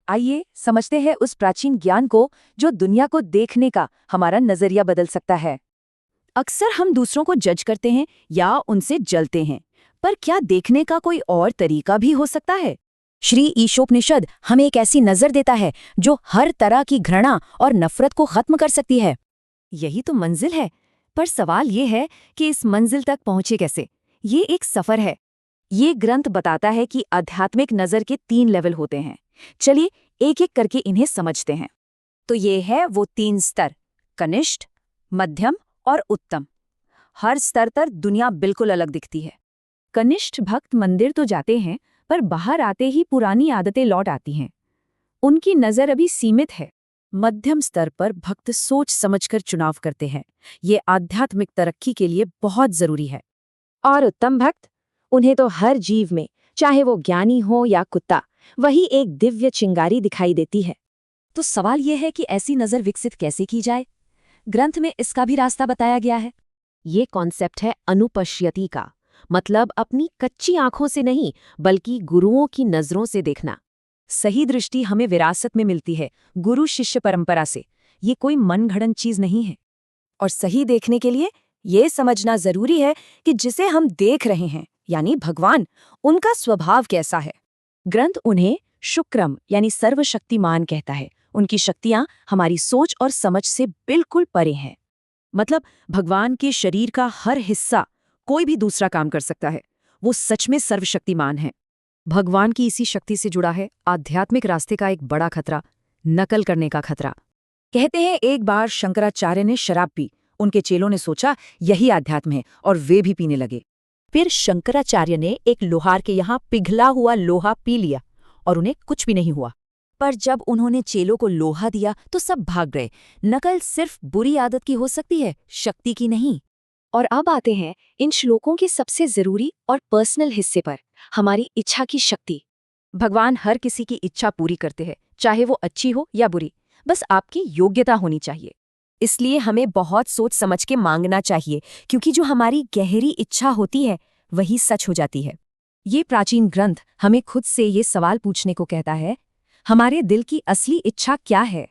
आइए समझते हैं उस प्राचीन ज्ञान को जो दुनिया को देखने का हमारा नजरिया बदल सकता है। अक्सर हम दूसरों को जज करते हैं या उनसे जलते हैं, पर क्या देखने का कोई और तरीका भी हो सकता है? श्री ईशोपनिषद हमें एक ऐसी नजर देता है जो हर तरह की घृणा और नफरत को खत्म कर सकती है। यही तो मंजिल है, पर सवाल ये है कि इस मंजिल तक पहुंचे कैसे? ये एक सफर है। ये ग्रंथ बताता है कि आध्यात्मिक नजर के 3 लेवल होते हैं। चलिए एक एक करके इन्हें समझते हैं। तो ये है वो 3 स्तर: कनिष्ठ, मध्यम और उत्तम। हर स्तर पर दुनिया बिल्कुल अलग दिखती है। कनिष्ठ भक्त मंदिर तो जाते हैं, पर बाहर आते ही पुरानी आदतें लौट आती हैं। उनकी नज़र अभी सीमित है। मध्यम स्तर पर भक्त सोच समझकर चुनाव करते हैं। ये आध्यात्मिक तरक्की के लिए बहुत जरूरी है। और उत्तम भक्त, उन्हें तो हर जीव में, चाहे वो ज्ञानी हो या कुत्ता, वही एक दिव्य चिंगारी दिखाई देती है। तो सवाल यह है कि ऐसी नज़र विकसित कैसे की जाए? ग्रंथ में इसका भी रास्ता बताया गया है। ये कॉन्सेप्ट है अनुपश्यति का, मतलब अपनी कच्ची आंखों से नहीं बल्कि गुरुओं की नजरों से देखना। सही दृष्टि हमें विरासत में मिलती है, गुरु शिष्य परंपरा से। ये कोई मनगढ़ंत चीज नहीं है। और सही देखने के लिए ये समझना जरूरी है कि जिसे हम देख रहे हैं यानी भगवान, उनका स्वभाव कैसा है। ग्रंथ उन्हें शुक्रम यानी सर्वशक्तिमान कहता है। उनकी शक्तियां हमारी सोच और समझ से बिल्कुल परे हैं। मतलब भगवान के शरीर का हर हिस्सा कोई भी दूसरा काम कर सकता है। वो सच में सर्वशक्तिमान है। भगवान की इसी शक्ति से जुड़ा है आध्यात्मिक रास्ते का एक बड़ा खतरा, नकल करने का खतरा। कहते हैं एक बार शंकराचार्य ने शराब पी। उनके चेलों ने सोचा यही आध्यात्म है और वे भी पीने लगे। फिर शंकराचार्य ने एक लोहार के यहाँ पिघला हुआ लोहा पी लिया और उन्हें कुछ भी नहीं हुआ। पर जब उन्होंने चेलों को लोहा दिया तो सब भाग गए। नकल सिर्फ बुरी आदत की हो सकती है, शक्ति की नहीं। और अब आते हैं इन श्लोकों के सबसे जरूरी और पर्सनल हिस्से पर, हमारी इच्छा की शक्ति। भगवान हर किसी की इच्छा पूरी करते हैं, चाहे वो अच्छी हो या बुरी। बस आपकी योग्यता होनी चाहिए। इसलिए हमें बहुत सोच समझ के मांगना चाहिए, क्योंकि जो हमारी गहरी इच्छा होती है वही सच हो जाती है। ये प्राचीन ग्रंथ हमें खुद से ये सवाल पूछने को कहता है, हमारे दिल की असली इच्छा क्या है?